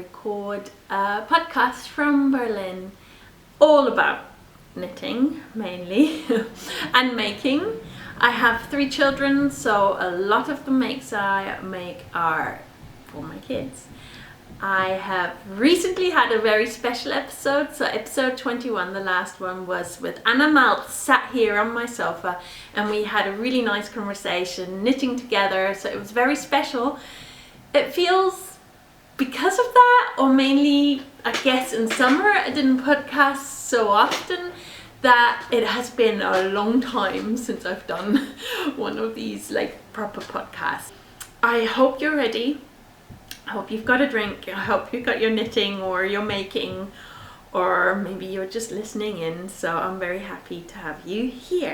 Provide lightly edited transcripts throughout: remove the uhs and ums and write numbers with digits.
record a podcast from Berlin all about knitting mainly and making. I have 3 children, so a lot of the makes I make are for my kids. I have recently had a very special episode, so episode 21, the last one, was with Anna Maltz, sat here on my sofa, and we had a really nice conversation, knitting together, so it was very special. It feels, because of that, or mainly I guess in summer I didn't podcast so often, that it has been a long time since I've done one of these like proper podcasts. I hope you're ready. I hope you've got a drink. I hope you've got your knitting or your making, or maybe you're just listening in. So I'm very happy to have you here.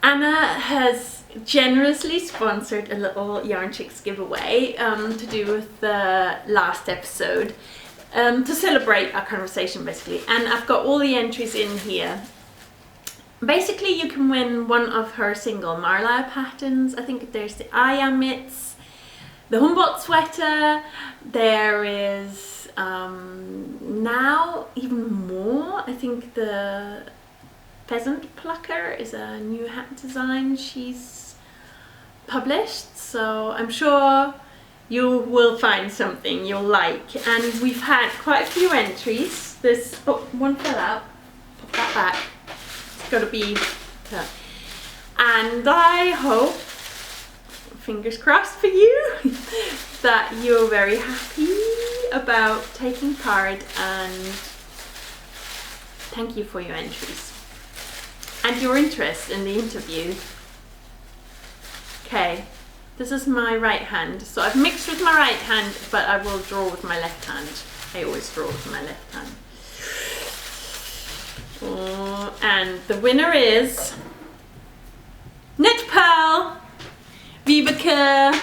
Anna has generously sponsored a little Yarnchix giveaway to do with the last episode, to celebrate our conversation basically, and I've got all the entries in here. Basically you can win one of her single Marlisle patterns. I think there's the Aya mitts, the Humboldt sweater, there is now even more, I think the Pheasant Plucker is a new hat design she's published, so I'm sure you will find something you'll like. And we've had quite a few entries. This, one fell out, put that back, it's got to be that. And I hope, fingers crossed for you, that you're very happy about taking part, and thank you for your entries and your interest in the interview. Okay, this is my right hand. So I've mixed with my right hand, but I will draw with my left hand. I always draw with my left hand. Oh, and the winner is Knit Pearl, Vibeke.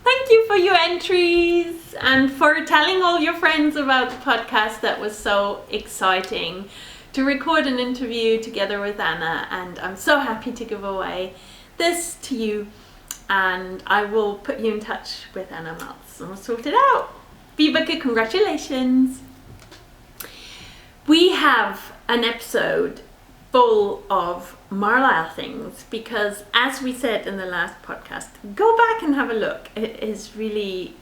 Thank you for your entries and for telling all your friends about the podcast. That was so exciting to record an interview together with Anna, and I'm so happy to give away this to you, and I will put you in touch with Anna Maltz and we'll sort it out. Vibeke, congratulations! We have an episode full of Marlisle things because, as we said in the last podcast, go back and have a look. It is really,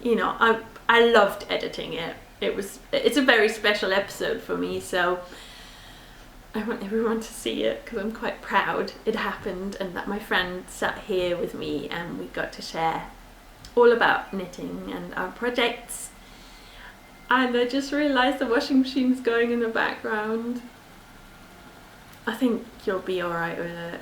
I loved editing it. It's a very special episode for me, so I want everyone to see it because I'm quite proud it happened and that my friend sat here with me and we got to share all about knitting and our projects. And I just realised the washing machine's going in the background. I think you'll be alright with it.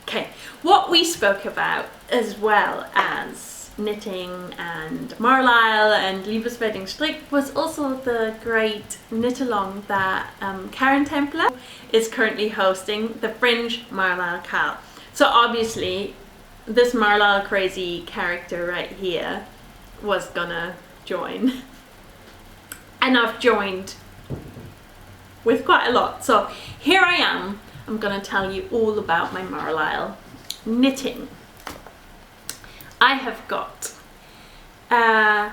Okay, what we spoke about, as well as knitting and Marlisle and Liebeswedding Strick, was also the great knit along that Karen Templer is currently hosting, the Fringe Marlisle Cal. So obviously this Marlisle crazy character right here was gonna join, and I've joined with quite a lot. So here I am, I'm gonna tell you all about my Marlisle knitting. I have got a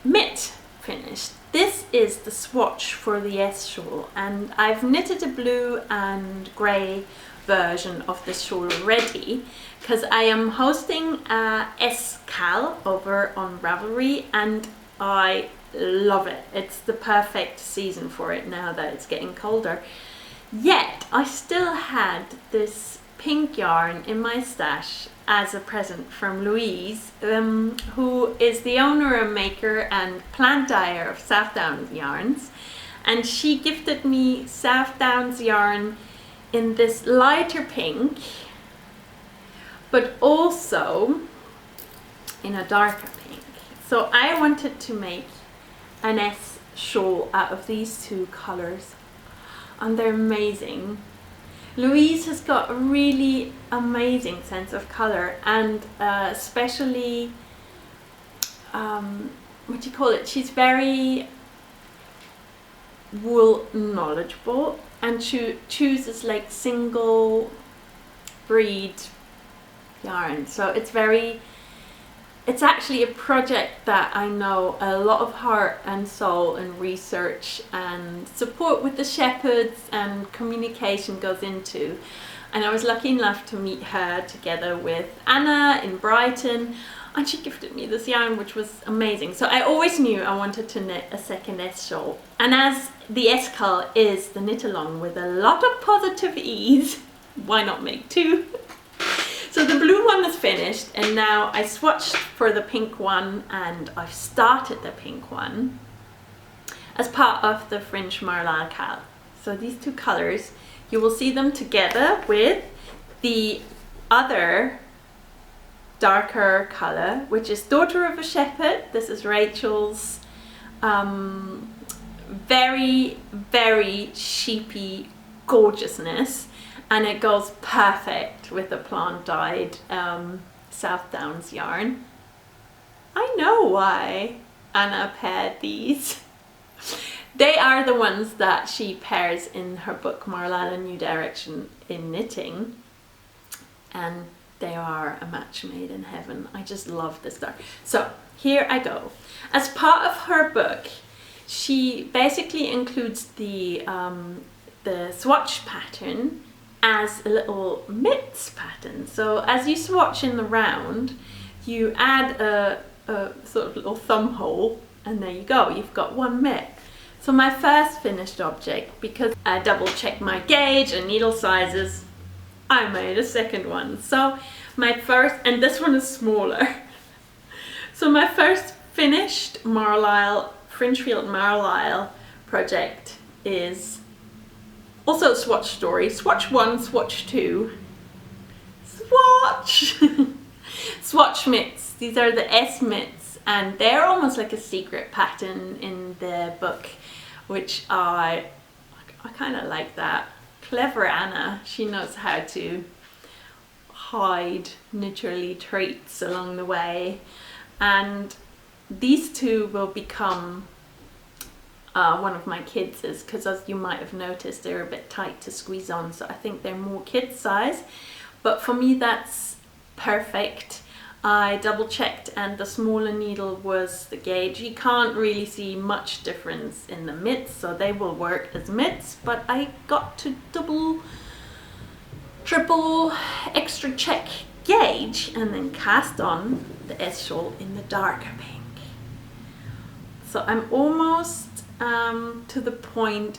mitt finished. This is the swatch for the S shawl, and I've knitted a blue and grey version of this shawl already because I am hosting a S Cal over on Ravelry and I love it. It's the perfect season for it now that it's getting colder. Yet I still had this pink yarn in my stash as a present from Louise, who is the owner and maker and plant dyer of South Downs yarns, and she gifted me South Downs yarn in this lighter pink, but also in a darker pink. So I wanted to make an S shawl out of these two colors, and they're amazing. Louise has got a really amazing sense of color, and especially what do you call it? She's very wool knowledgeable, and she chooses like single breed yarn. So it's actually a project that I know a lot of heart and soul and research and support with the shepherds and communication goes into. And I was lucky enough to meet her together with Anna in Brighton, and she gifted me this yarn, which was amazing. So I always knew I wanted to knit a second S shawl. And as the S cull is the knit along with a lot of positive ease, why not make two? So the blue one is finished, and now I swatched for the pink one, and I've started the pink one as part of the Fringe Marlisle Cal. So these two colors, you will see them together with the other darker color, which is Daughter of a Shepherd. This is Rachel's very, very sheepy gorgeousness. And it goes perfect with the plant dyed South Downs yarn. I know why Anna paired these. They are the ones that she pairs in her book Marlisle, A New Direction in Knitting. And they are a match made in heaven. I just love this dark. So here I go. As part of her book, she basically includes the swatch pattern as a little mitts pattern. So as you swatch in the round, you add a sort of little thumb hole, and there you go, you've got one mitt. So my first finished object, because I double checked my gauge and needle sizes, I made a second one. So my first, and this one is smaller. So my first finished Marlisle, Fringefield Marlisle project is also a swatch story. Swatch 1, swatch 2. Swatch! Swatch mitts. These are the S mitts, and they're almost like a secret pattern in the book, which I kind of like that. Clever Anna. She knows how to hide knitterly traits along the way. And these two will become one of my kids', because as you might have noticed, they're a bit tight to squeeze on, so I think they're more kid size, but for me that's perfect. I double checked, and the smaller needle was the gauge. You can't really see much difference in the mitts, so they will work as mitts, but I got to double, triple, extra check gauge and then cast on the S shawl in the darker pink. So I'm almost to the point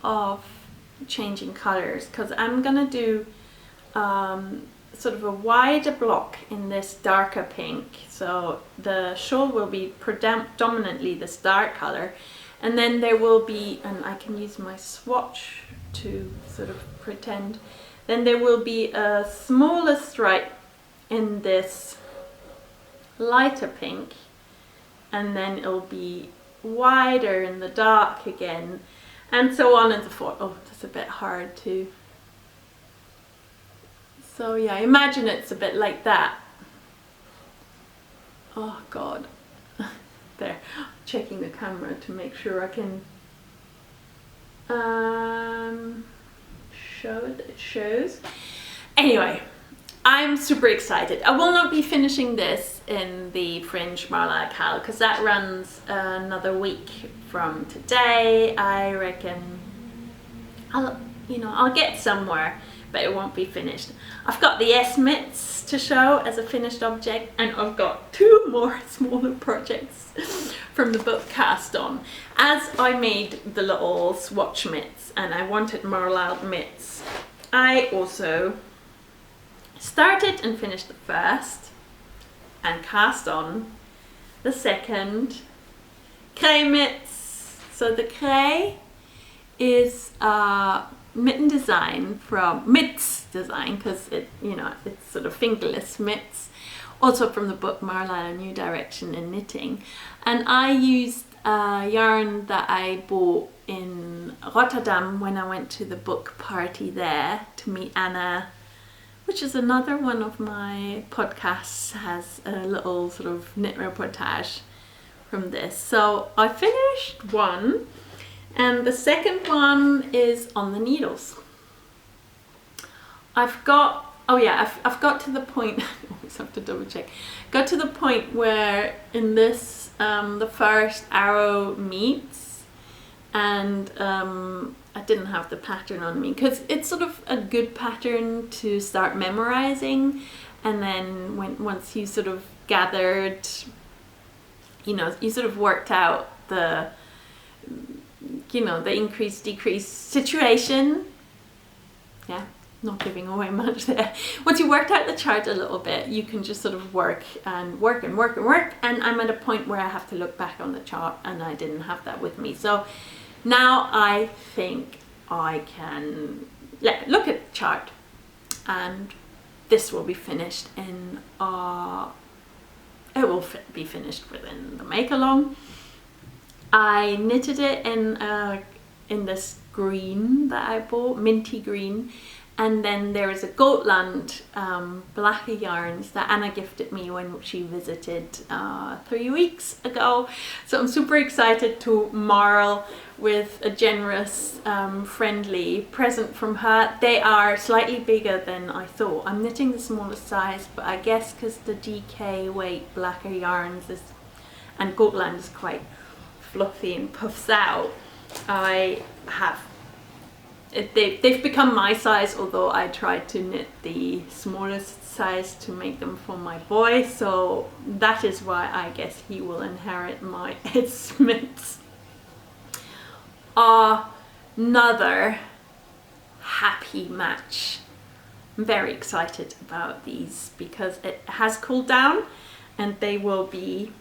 of changing colors, because I'm gonna do sort of a wider block in this darker pink. So the shawl will be predominantly this dark color, and then there will be, and I can use my swatch to sort of pretend, then there will be a smaller stripe in this lighter pink, and then it'll be wider in the dark again, and so on and so forth. Oh, that's a bit hard to. So yeah, imagine it's a bit like that. Oh God. There, checking the camera to make sure I can show that it shows. Anyway, I'm super excited. I will not be finishing this in the Fringe Marlisle Cal, because that runs another week from today. I reckon I'll get somewhere, but it won't be finished. I've got the S mitts to show as a finished object, and I've got 2 more smaller projects from the book cast on. As I made the little swatch mitts and I wanted Marlisle mitts, I also started and finished the first and cast on the second cray mitts. So the cray is mitten design from Mittens design, because it's sort of fingerless mitts, also from the book Marlisle, A New Direction in Knitting. And I used yarn that I bought in Rotterdam when I went to the book party there to meet Anna, which is another one of my podcasts, has a little sort of knit reportage from this. So I finished one, and the second one is on the needles. I've got to the point, I always have to double check, got to the point where in this, the first arrow meets, and I didn't have the pattern on me, because it's sort of a good pattern to start memorizing, and then once you sort of gathered, you sort of worked out the increase decrease situation. Yeah, not giving away much there. Once you worked out the chart a little bit, you can just sort of work, and I'm at a point where I have to look back on the chart, and I didn't have that with me. So now I think I can look at the chart, and this will be finished in it will be finished within the make along. I knitted it in this green that I bought, minty green, and then there is a Gotland black yarns that Anna gifted me when she visited 3 weeks ago. So I'm super excited to marl with a generous, friendly present from her. They are slightly bigger than I thought. I'm knitting the smallest size, but I guess because the DK weight blacker yarns and Gotland is quite fluffy and puffs out, they've become my size, although I tried to knit the smallest size to make them for my boy, so that is why I guess he will inherit my Ed Smiths. Another happy match. I'm very excited about these because it has cooled down and they will be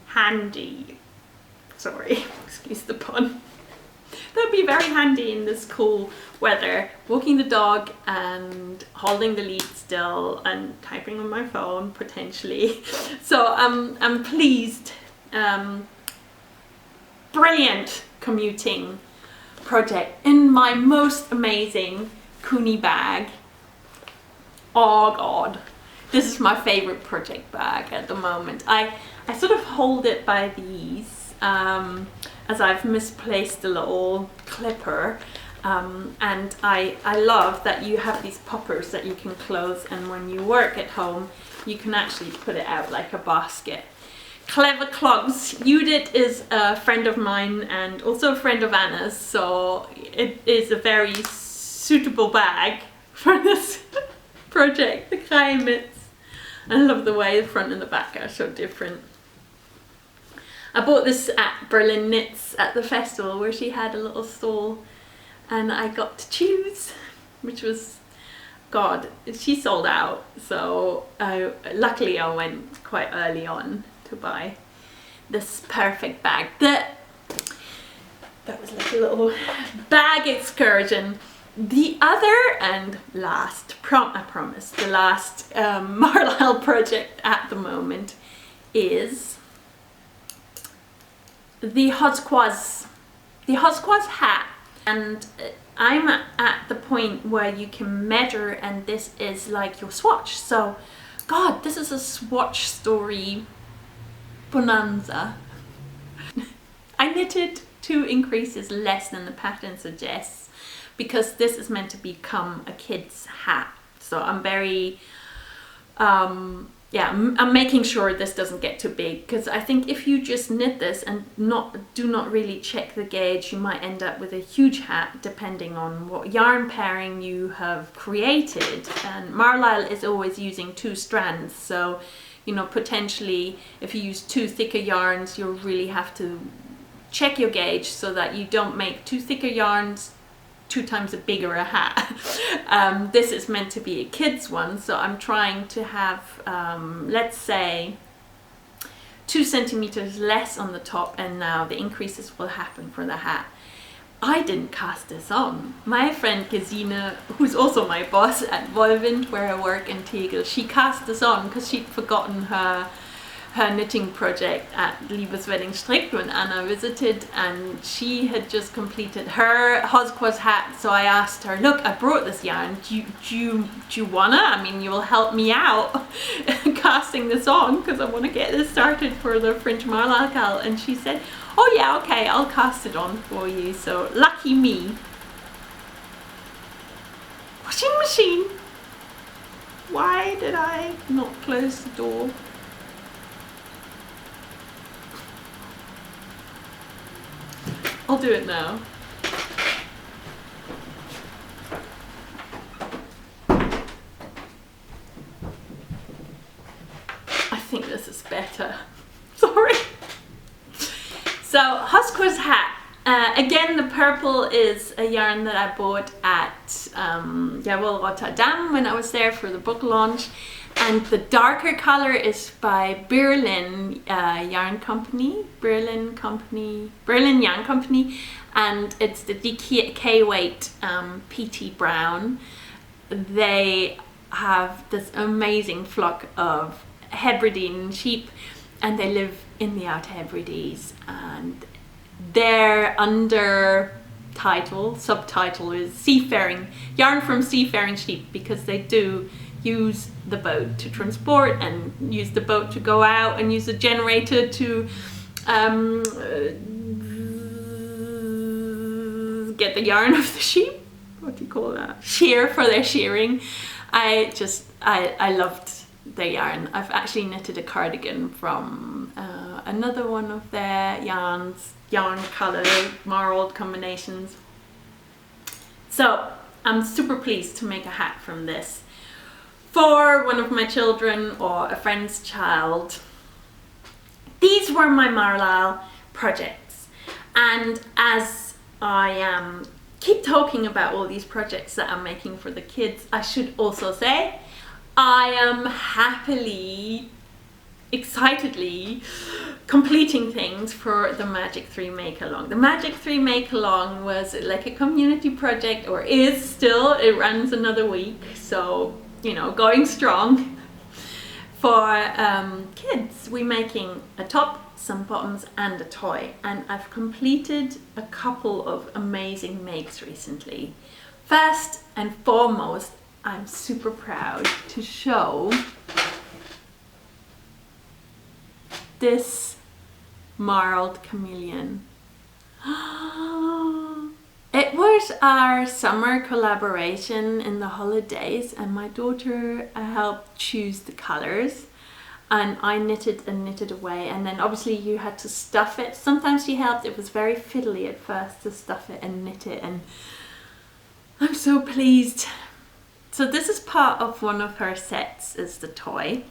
handy. Sorry, excuse the pun. They'll be very handy in this cool weather, walking the dog and holding the lead still and typing on my phone potentially. So I'm pleased. Brilliant commuting project in my most amazing Cooney bag. Oh God, this is my favorite project bag at the moment. I sort of hold it by these as I've misplaced the little clipper, and I love that you have these poppers that you can close, and when you work at home you can actually put it out like a basket. Clever clogs. Judith is a friend of mine and also a friend of Anna's, so it is a very suitable bag for this project. The Kraai mitts. I love the way the front and the back are so different. I bought this at Berlin Knits at the festival where she had a little stall, and I got to choose, which was, God, she sold out, so luckily I went quite early on to buy this perfect bag. That was like a little bag excursion. The other and last, I promise, the last Marlisle project at the moment is the Huskers hat, and I'm at the point where you can measure, and this is like your swatch. So, God, this is a swatch story bonanza. I knitted 2 increases less than the pattern suggests because this is meant to become a kid's hat. So I'm very I'm making sure this doesn't get too big, because I think if you just knit this and do not really check the gauge, you might end up with a huge hat depending on what yarn pairing you have created. And Marlisle is always using 2 strands, so potentially if you use 2 thicker yarns, you'll really have to check your gauge so that you don't make 2 thicker yarns 2 times a bigger a hat. This is meant to be a kid's one, so I'm trying to have, let's say, 2 centimeters less on the top, and now the increases will happen for the hat. I didn't cast this on. My friend Gesine, who's also my boss at Volvind, where I work in Tegel, she cast this on because she'd forgotten her knitting project at Liebeswedding Strick when Anna visited, and she had just completed her Huskers Hat. So I asked her, look, I brought this yarn, do you wanna? I mean, you will help me out casting this on because I want to get this started for the French Marlisle. And she said, oh yeah, okay, I'll cast it on for you. So lucky me. Washing machine. Why did I not close the door? I'll do it now. I think this is better. Sorry. So, Huskers Hat. Again, the purple is a yarn that I bought at Rotterdam when I was there for the book launch. And the darker color is by Berlin Yarn Company, Berlin Yarn Company, and it's the DK weight PT Brown. They have this amazing flock of Hebridean sheep, and they live in the Outer Hebrides, and their subtitle is Seafaring, Yarn from Seafaring Sheep, because they do use the boat to transport and use the boat to go out and use the generator to get the yarn of the sheep. What do you call that? Shear for their shearing. I loved their yarn. I've actually knitted a cardigan from another one of their yarn color marled combinations. So I'm super pleased to make a hat from this for one of my children or a friend's child. These were my Marlisle projects, and as I keep talking about all these projects that I'm making for the kids, I should also say I am happily, excitedly completing things for the Magic 3 Make Along. The Magic 3 Make Along was like a community project, or is still. It runs another week, so you know, going strong. For kids, we're making a top, some bottoms and a toy, and I've completed a couple of amazing makes recently. First and foremost, I'm super proud to show this marled chameleon. It was our summer collaboration in the holidays, and my daughter helped choose the colors, and I knitted and knitted away, and then obviously you had to stuff it. Sometimes she helped. It was very fiddly at first to stuff it and knit it, and I'm so pleased. So this is part of one of her sets, is the toy.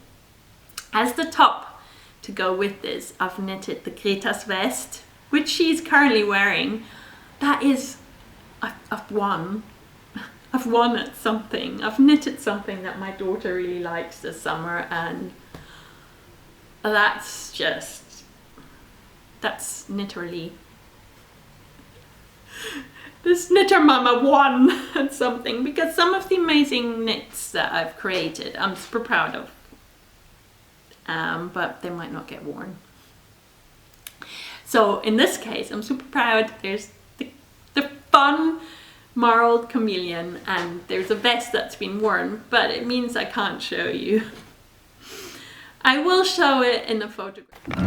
As the top to go with this, I've knitted the Greta's vest, which she's currently wearing. That is, I've won at something. I've knitted something that my daughter really likes this summer, and that's literally, this knitter mama won at something, because some of the amazing knits that I've created I'm super proud of, but they might not get worn. So in this case, I'm super proud. There's the fun marled chameleon, and there's a vest that's been worn, but it means I can't show you. I will show it in a photograph.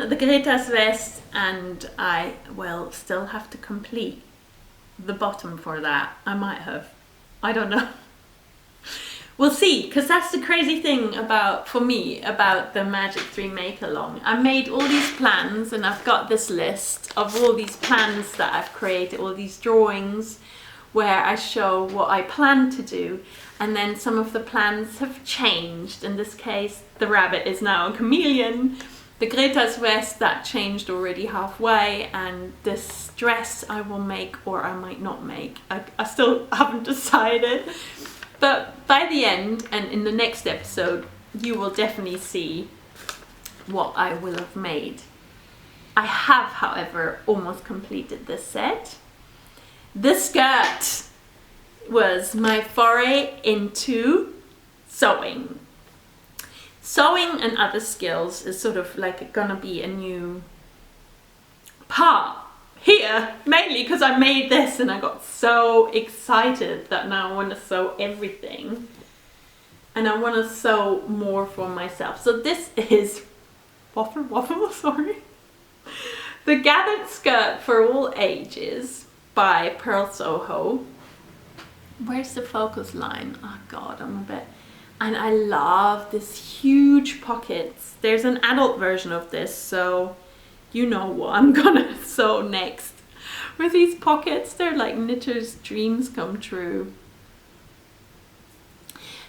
The Greta's vest, and I will still have to complete the bottom for that. I might have. I don't know. We'll see, because that's the crazy thing for me about the Magic 3 Make Along. I made all these plans, and I've got this list of all these plans that I've created, all these drawings where I show what I plan to do, and then some of the plans have changed. In this case, the rabbit is now a chameleon. The Greta's vest, that changed already halfway, and this dress I will make or I might not make. I still haven't decided. But by the end and in the next episode, you will definitely see what I will have made. I have, however, almost completed this set. This skirt was my foray into sewing. Sewing and other skills is sort of like gonna be a new part here, mainly because I made this and I got so excited that now I want to sew everything. And I want to sew more for myself. So this is waffle, sorry. The Gathered Skirt for All Ages by Pearl Soho. Where's the focus line? Oh God, I'm a bit... And I love this huge pockets. There's an adult version of this, so you know what I'm gonna sew next. With these pockets, they're like knitter's dreams come true.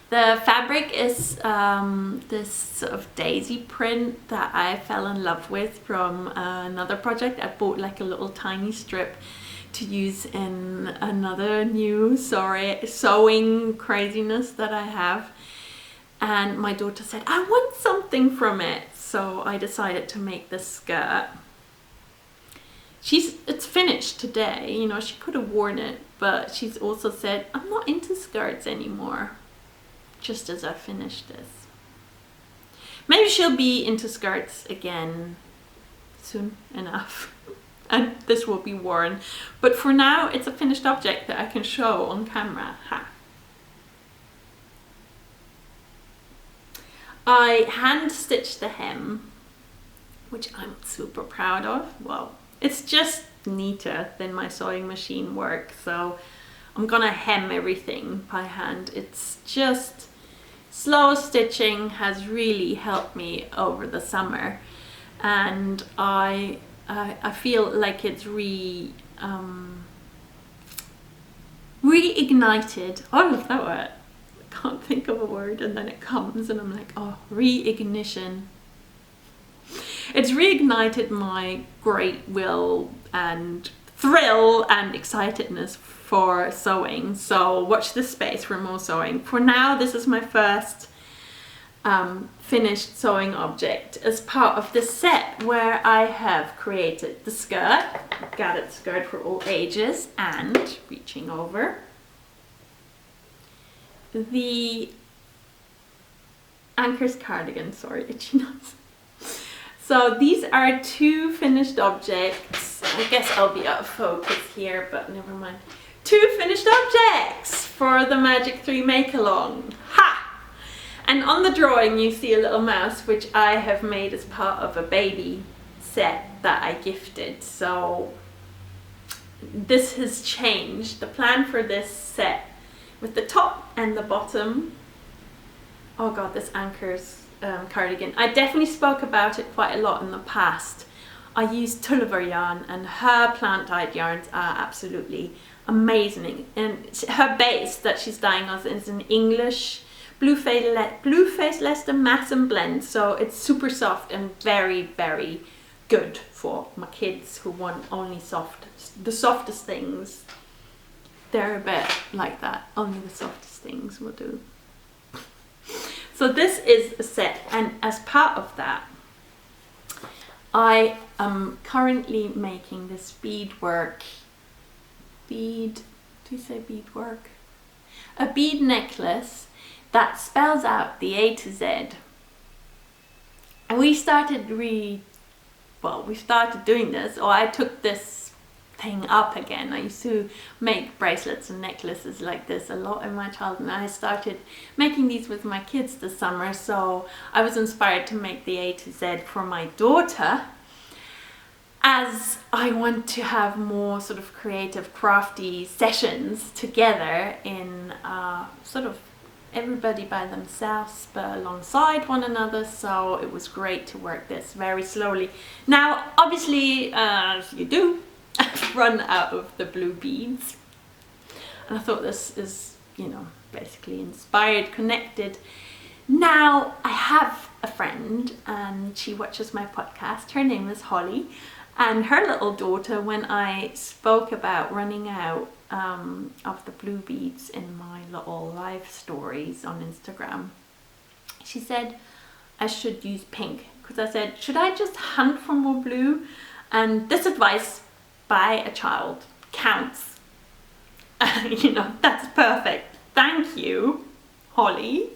The fabric is this sort of daisy print that I fell in love with from another project. I bought like a little tiny strip to use in another new sewing craziness that I have. And my daughter said, I want something from it. So I decided to make this skirt. It's finished today. You know, she could have worn it, but she's also said, I'm not into skirts anymore. Just as I finish this. Maybe she'll be into skirts again soon enough. And this will be worn. But for now, it's a finished object that I can show on camera. Ha. I hand stitched the hem, which I'm super proud of. Well, it's just neater than my sewing machine work, so I'm gonna hem everything by hand. It's just slow stitching has really helped me over the summer, and I feel like it's reignited. Oh, I love that word. Can't think of a word, and then it comes and I'm like, oh, reignition. It's reignited my great will and thrill and excitedness for sewing. So watch this space for more sewing. For now, this is my first finished sewing object as part of this set where I have created the skirt, gathered skirt for all ages, and reaching over, the Anchor's cardigan, sorry, itchy nose. So these are two finished objects. I guess I'll be out of focus here, but never mind. Two finished objects for the Magic 3 Make Along. Ha! And on the drawing you see a little mouse, which I have made as part of a baby set that I gifted. So this has changed. The plan for this set with the top and the bottom. Oh God, this Anchor's cardigan. I definitely spoke about it quite a lot in the past. I used Tulliver yarn, and her plant dyed yarns are absolutely amazing. And her base that she's dyeing us is an English blue-faced Leicester mass and blend. So it's super soft and very, very good for my kids who want only the softest things. They're a bit like that. Only the softest things will do. So this is a set, and as part of that, I am currently making this beadwork. Do you say beadwork? A bead necklace that spells out the A to Z. And we started doing this, or I took this thing up again. I used to make bracelets and necklaces like this a lot in my childhood, and I started making these with my kids this summer, so I was inspired to make the A to Z for my daughter, as I want to have more sort of creative crafty sessions together in sort of everybody by themselves but alongside one another. So it was great to work this very slowly. Now obviously, as you do, I've run out of the blue beads. And I thought this is, you know, basically inspired, connected. Now I have a friend and she watches my podcast. Her name is Holly, and her little daughter, when I spoke about running out of the blue beads in my little live stories on Instagram, she said I should use pink, because I said, should I just hunt for more blue? And this advice by a child counts. You know, that's perfect. Thank you, Holly.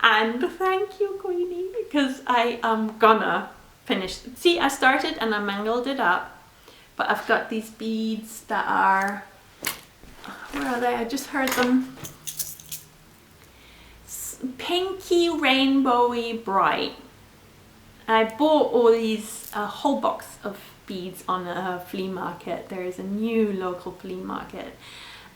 And thank you, Queenie, because I am gonna finish. See, I started and I mangled it up, but I've got these beads that are, where are they? I just heard them. Pinky, rainbowy, bright. I bought all these, a whole box of beads on a flea market. There is a new local flea market,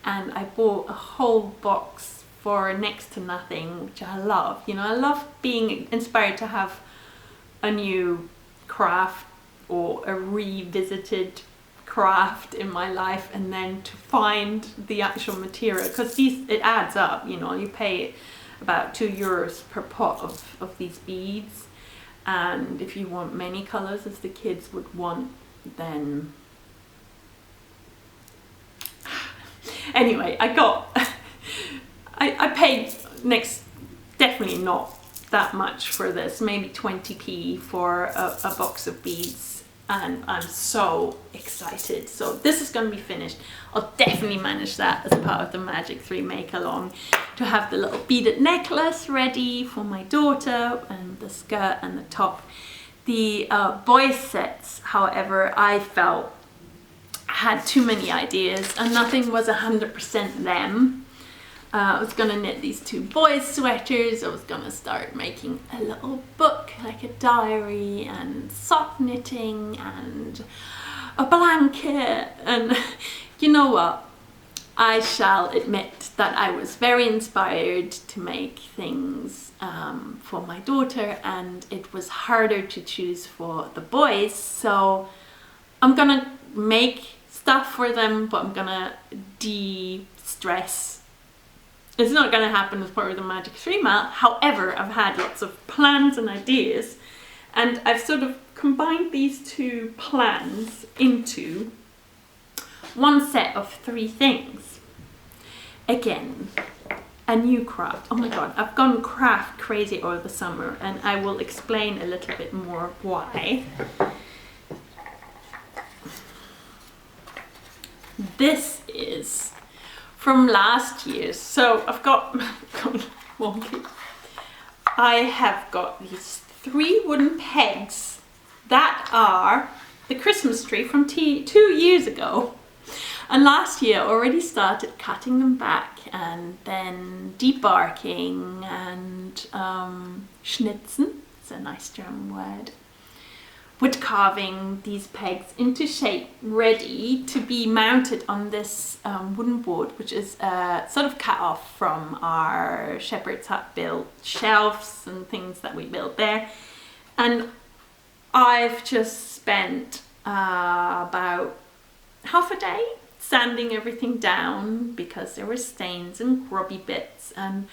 and I bought a whole box for next to nothing, which I love. You know, I love being inspired to have a new craft or a revisited craft in my life, and then to find the actual material, because it adds up. You know, you pay about €2 per pot of these beads, and if you want many colors as the kids would want, then anyway, I paid definitely not that much for this, maybe 20p for a box of beads, and I'm so excited. So this is going to be finished. I'll definitely manage that as part of the Magic 3 make along, to have the little beaded necklace ready for my daughter, and the skirt and the top. The boys sets, however, I felt had too many ideas and nothing was 100% them. I was going to knit these 2 boys sweaters. I was going to start making a little book, like a diary, and sock knitting and a blanket. And you know what? I shall admit that I was very inspired to make things for my daughter, and it was harder to choose for the boys. So I'm going to make stuff for them, but I'm going to de-stress. It's not going to happen as part of the Magic 3 melt. However, I've had lots of plans and ideas, and I've sort of combined these 2 plans into one set of 3 things. Again, a new craft. Oh my god, I've gone craft crazy over the summer, and I will explain a little bit more why. This is from last year. So I've got wonky. I have got these 3 wooden pegs that are the Christmas tree from 2 years ago. And last year I already started cutting them back and then debarking and schnitzen, it's a nice German word, wood carving these pegs into shape, ready to be mounted on this wooden board, which is sort of cut off from our shepherd's hut built shelves and things that we built there. And I've just spent about half a day sanding everything down because there were stains and grubby bits, and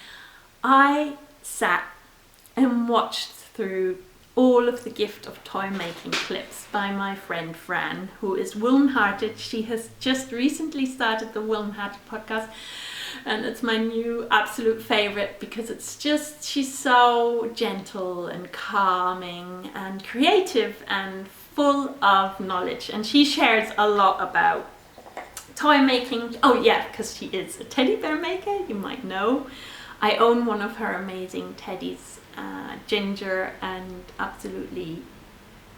I sat and watched through all of the gift of toy making clips by my friend Fran, who is Woollen Hearted. She has just recently started the Woollen Hearted podcast, and it's my new absolute favorite because it's just, she's so gentle and calming and creative and full of knowledge, and she shares a lot about toy making. Oh yeah, because she is a teddy bear maker, you might know. I own one of her amazing teddies, Ginger, and absolutely,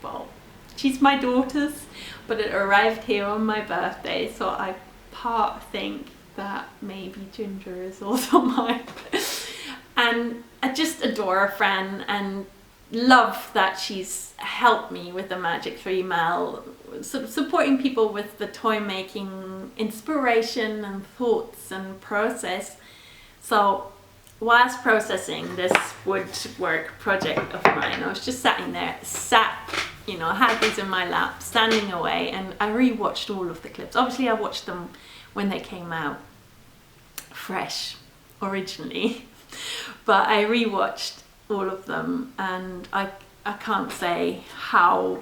well, she's my daughter's, but it arrived here on my birthday, so I part think that maybe Ginger is also mine. And I just adore Fran and love that she's helped me with the Magic 3 Mel, sort of supporting people with the toy making inspiration and thoughts and process. So whilst processing this woodwork project of mine, I was just sitting there, I had these in my lap, standing away, and I rewatched all of the clips. Obviously I watched them when they came out fresh originally. But I rewatched all of them, and I can't say how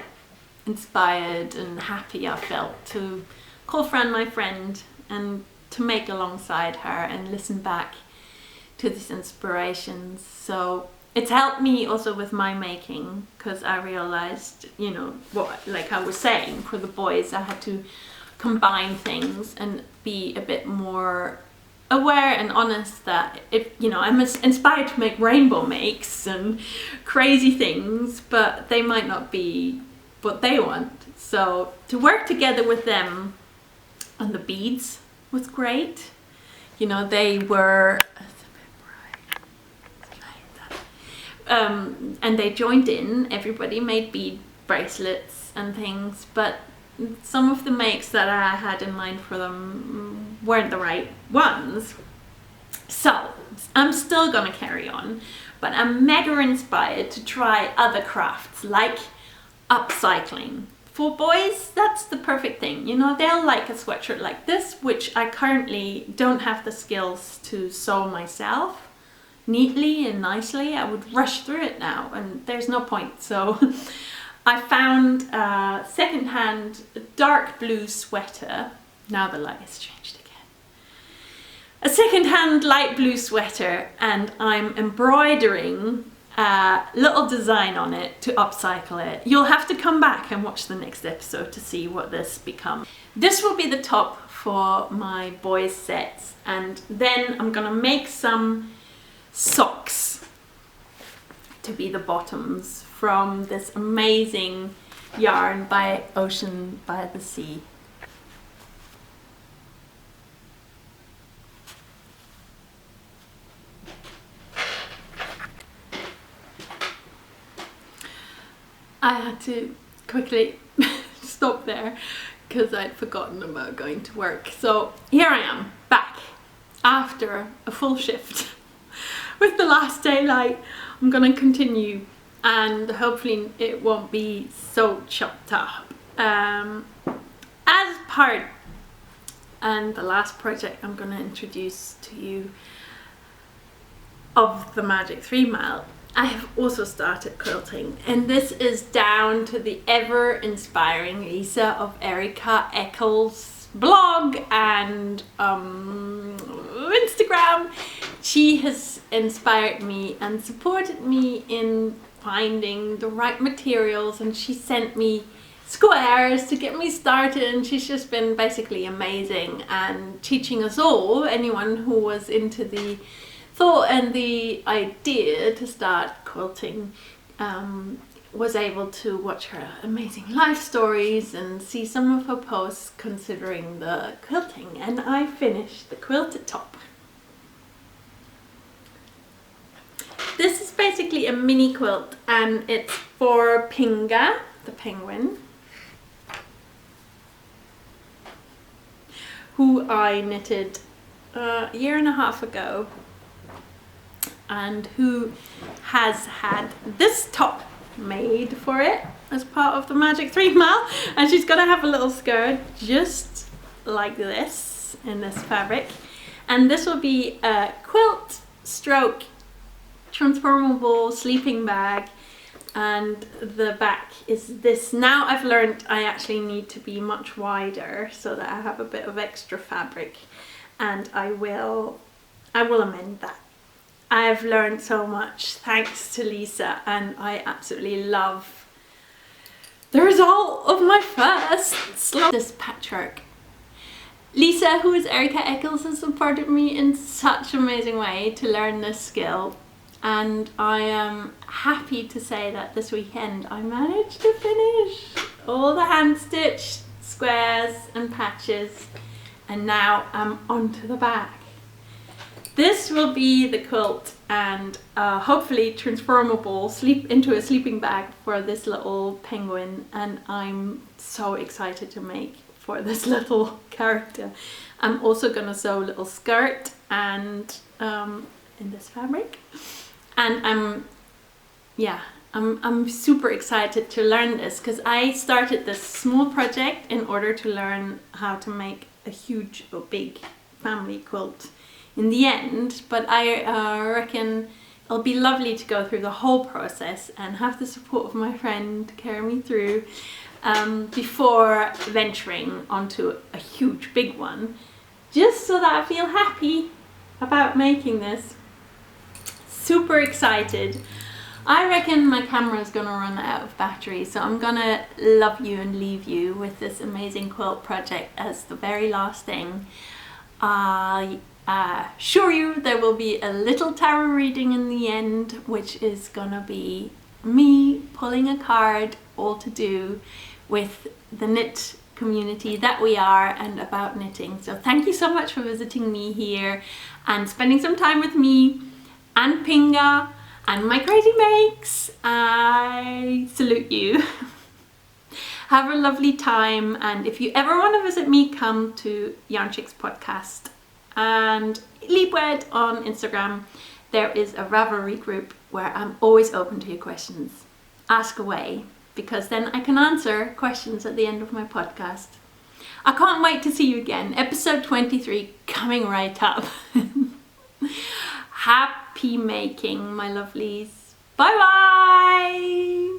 inspired and happy I felt to call Fran my friend and to make alongside her and listen back to these inspirations. So it's helped me also with my making, because I realized, you know, what, like I was saying, for the boys I had to combine things and be a bit more aware and honest that if, you know, I'm inspired to make rainbow makes and crazy things, but they might not be what they want. So to work together with them on the beads was great. You know, they were and they joined in, everybody made bead bracelets and things, but some of the makes that I had in mind for them weren't the right ones. So I'm still gonna carry on, but I'm mega inspired to try other crafts like upcycling. For boys, that's the perfect thing. You know, they'll like a sweatshirt like this, which I currently don't have the skills to sew myself neatly and nicely. I would rush through it now, and there's no point. So I found a secondhand dark blue sweater. Now the light has changed again. A secondhand light blue sweater, and I'm embroidering a little design on it to upcycle it. You'll have to come back and watch the next episode to see what this becomes. This will be the top for my boys' sets, and then I'm gonna make some socks to be the bottoms from this amazing yarn by Ocean by the Sea. I had to quickly stop there because I'd forgotten about going to work. So here I am, back after a full shift with the last daylight. I'm gonna continue, and hopefully it won't be so chopped up. As part and the last project I'm gonna introduce to you of the Magic 3 Mile, I have also started quilting, and this is down to the ever inspiring Lisa of Erica Eccles' blog and Instagram. She has inspired me and supported me in finding the right materials, and she sent me squares to get me started, and she's just been basically amazing and teaching us all, anyone who was into the thought and the idea to start quilting, was able to watch her amazing life stories and see some of her posts considering the quilting, and I finished the quilted top. This is basically a mini quilt, and it's for Pinga, the penguin, who I knitted a year and a half ago, and who has had this top made for it as part of the Magic 3 Mile, and she's gonna have a little skirt just like this in this fabric, and this will be a quilt stroke transformable sleeping bag, and the back is this. Now I've learned I actually need to be much wider so that I have a bit of extra fabric, and I will amend that. I've learned so much thanks to Lisa, and I absolutely love the result of my first this patchwork. Lisa, who is Erica Eccles, has supported me in such an amazing way to learn this skill, and I am happy to say that this weekend I managed to finish all the hand stitched squares and patches, and now I'm onto the back. This will be the quilt, and hopefully transformable into a sleeping bag for this little penguin, and I'm so excited to make for this little character. I'm also gonna sew a little skirt and in this fabric, and I'm super excited to learn this, because I started this small project in order to learn how to make a huge or big family quilt in the end, but I reckon it'll be lovely to go through the whole process and have the support of my friend to carry me through before venturing onto a huge big one, just so that I feel happy about making this. Super excited. I reckon my camera is gonna run out of battery, so I'm gonna love you and leave you with this amazing quilt project as the very last thing. I assure you there will be a little tarot reading in the end, which is gonna be me pulling a card, all to do with the knit community that we are and about knitting. So thank you so much for visiting me here and spending some time with me and Pinga and my crazy makes. I salute you. Have a lovely time, and if you ever want to visit me, come to Yarnchix Podcast and Liebwed on Instagram. There is a Ravelry group where I'm always open to your questions. Ask away, because then I can answer questions at the end of my podcast. I can't wait to see you again. Episode 23 coming right up. Happy making, my lovelies. Bye bye.